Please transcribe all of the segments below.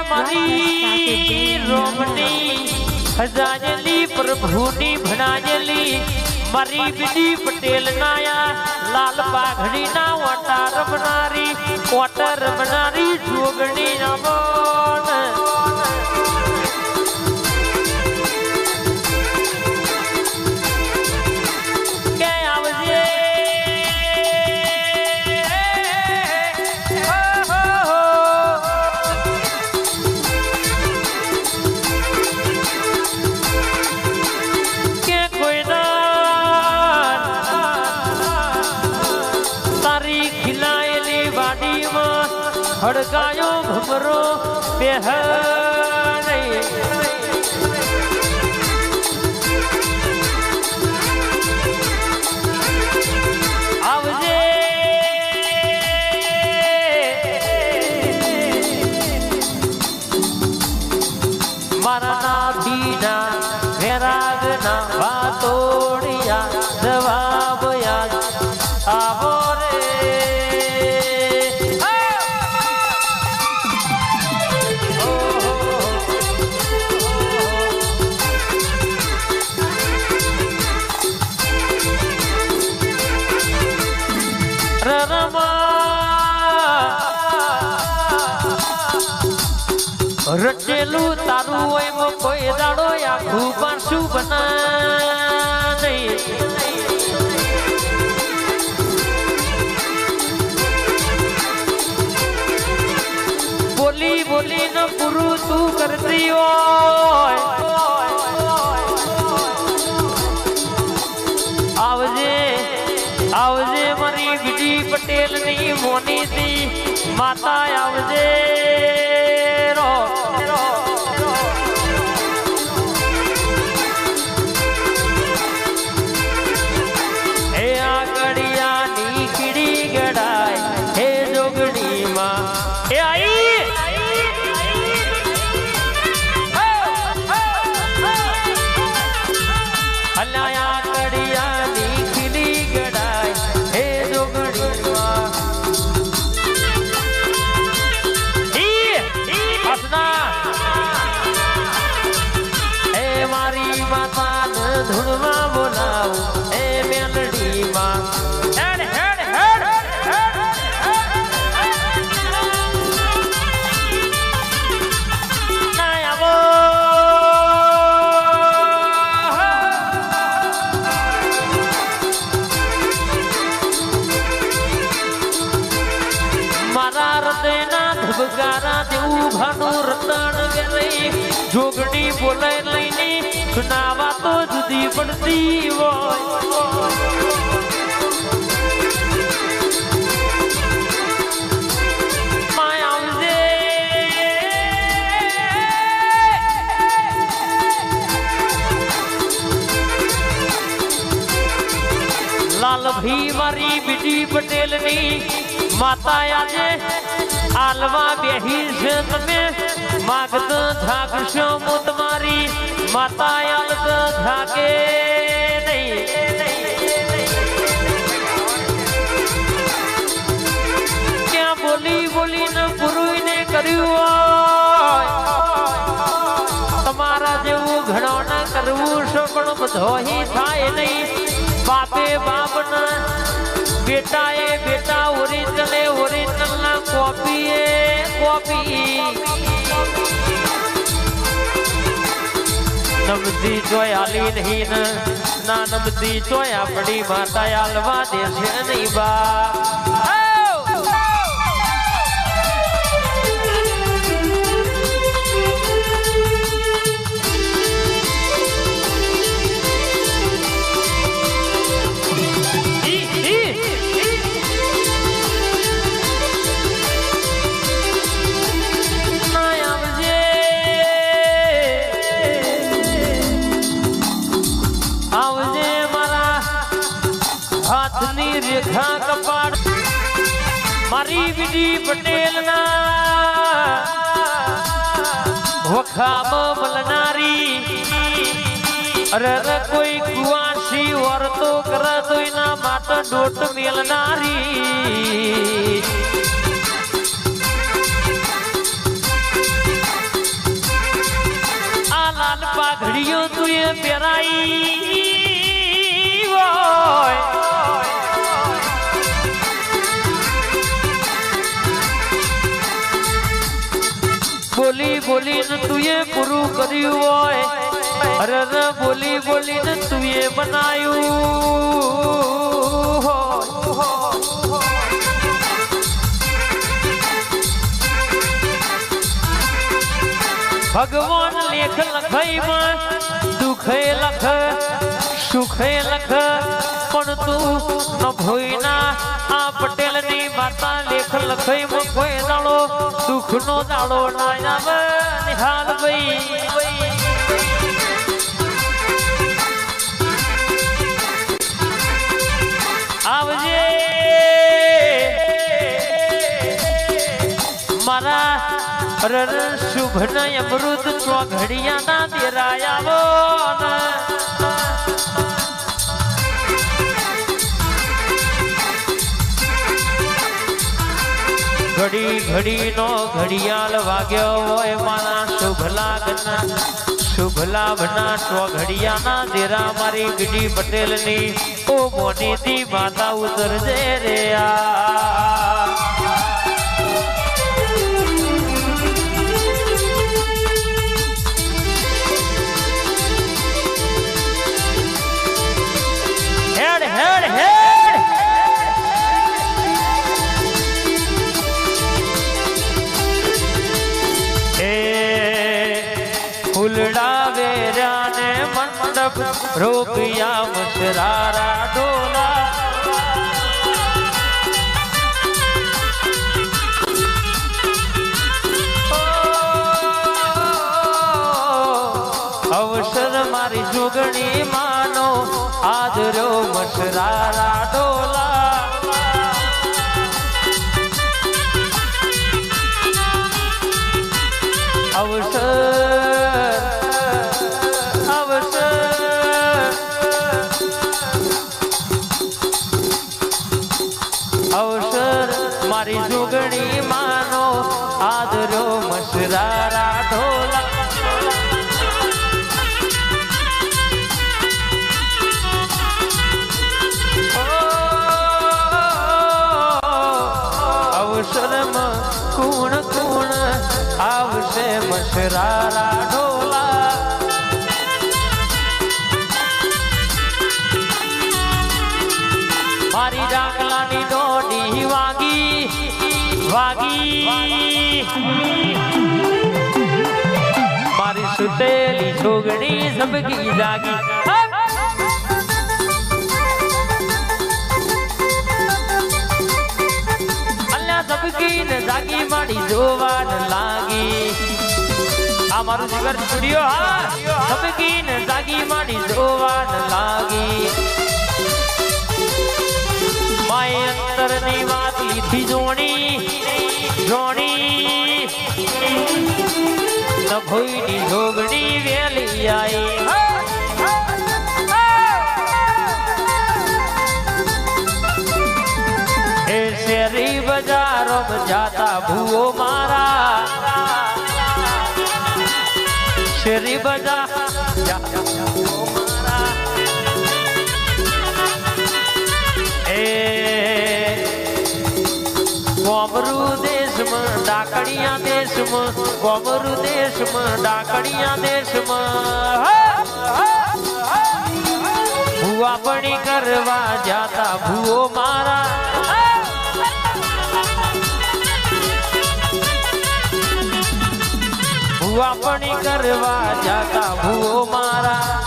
मारी रोमनी हजाजली प्रभुनी भणाजली मारी बीडी पटेल नाया लाल बाघड़ी ना वाटर बनारी जोगणी नमोन के आवजे हड़कायो भमरो बेहरे आवजे मारा ना बीना घेरागना बातोड़िया जवाब याद आवो रटेलू तारू एम कोई दाड़ो या खूबासु बना नहीं बोली बोली न पुरु तू करती हो आवजे आवजे मरी बीडी पटेल नहीं मोनी थी माता आवजे धुनवा बोलाओ ए मेलडी मां हेड हेड हेड नाया वो मारा रतेना धबकारा देऊ भानु रतन गरे जोगड़ी बोले लईनी सुनावा तो जुदी पड़ती वो माया मुझे लाल भी मारी बीडी पटेल नी माता आजे आलवा बेही से तमे मागत झाक शो मुतमारी माता आलत झाके नहीं क्या बोली बोली न पुरुई ने कर्यु तमारा जेवू घणो न करवू सो पण बधो ही थाय नहीं बापे बाप न बेटा ए बेटा ओरिजिनल ना कॉपी नमदी जोयाली नहीं ना नमदी जोया बड़ी माता आलवा देश नहीं बा रेखा कपाड़ मारी बीडी पटेल ना वखाम मलनारी अरे कोई कुआसी और तो कर तो ना माता डोट मिलनारी ઘડીઓ તું એ પહેરાઈ હોય બોલી બોલીને તું એ પૂરું કર્યું હોય અરે બોલી બોલીને તું એ બનાયું ભગવાન લેખ લખાઈમાં દુખે લખ સુખે લખ પણ તું ન ભોયના આ પટેલની માતા લેખ લખાઈમાં કોઈ દાડો દુઃખનો દાડો ના આવે નિહાલ ભાઈ આવજે મારા અરર શુભ ન અમૃત ચોઘડિયા ના દેરાયાવો ઘડી ઘડી નો ઘડિયાળ વાગ્યો હોય મારા શુભ લાભના ચોઘડિયા ના દેરા મારી ગીડી પટેલ ની ઓ મોની થી માતા ઉતરજે રે રોપિયા મસરારા ડોલા અવસર મારી જોગણી માનો આદર્યો મસરારા ડોલા અવસર મારી જુગણી માનો આદરો મસરારા ઢોલા અવસરમાં કુણ કુણ આવશે મસરારા ઢોલા મારી ડાકલાની દોડી વાગી મારી સુતેલી છોગણી સબકી જાગી અલ્યા સબકી ને જાગી મારી જોવાન લાગી આ મારું જીવર સ્ટુડિયો હા સબકી ને જાગી મારી જોવાન લાગી માય અંતરની વાત લીધી જોણી ન ભોયની જોગણી વેલી આઈ એ શેરી બજારો જાતા ભૂવો મારા શેરી બજાર કોમરૂ દેશમાં ડાકડિયા દેશમાં કોમરૂ દેશમાં ડાકડિયા દેશમાં ભૂવાપણી કરવા જાતા ભૂવો મારા ભૂવાપણી કરવા જાતા ભૂવો મારા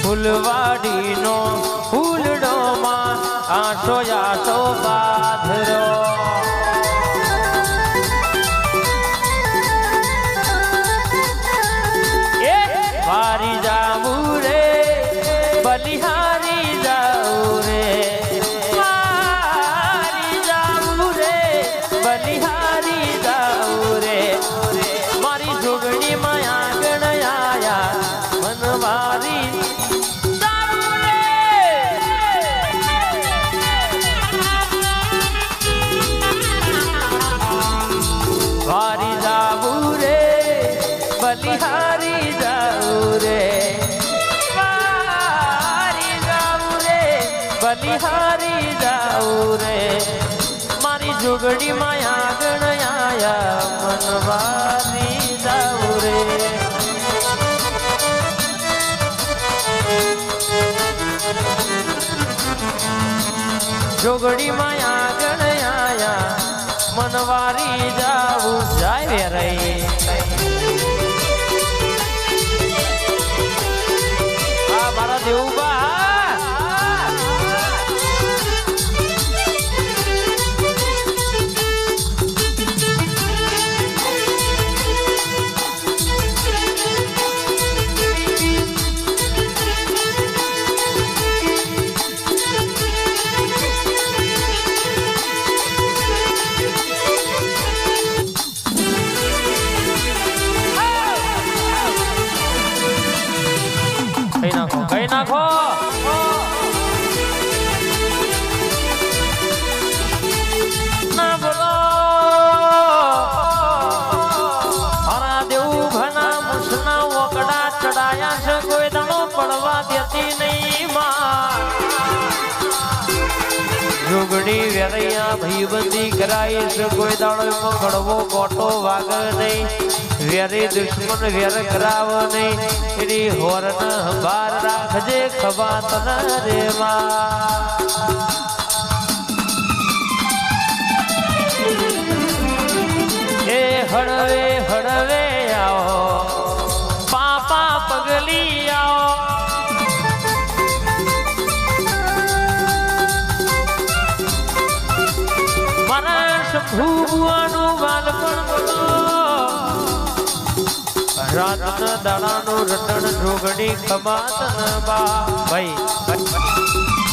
ફૂલવાડીનો ફૂલડોમાં આશો આશો બાધરો વારી જાવું રે બલિહારી જાવું રે વારી જાવું રે બલિહારી જાવું રે મારી જોગણી માં આગળ આયા મનવારી જાવું રે વારી જાવું રે બલિહારી બલિહારી જાઉં રે મારી જોગડી માં આગળ આયા મનવારી જાઉં રે જોગડી માં આગળ આયા મનવારી જાઉં જાય રે આ મારા દેવબા કઈ નાખો ના બોલો મારા દેવું ઘણા મુસના વકડા ચડાયા છે કોઈ દાણો પડવા દેતી નહીં માં જોગડી વેરૈયા ભાઈબંધી કરાઈ છે કોઈ દાણો એમાં ઘડવો કોટો વાગ નહીં વેરી દુશ્મન વેર કરાવ નહીં એની હોરન બાર રાખજે ખબા તન રેવા એ હળવે હળવે આવો પાપા પગલી આવો મારા શંભુવાનું બાલપણ બોલો રાતના દાડાનું રટણ જોગડી ખમાત ન બા ભાઈ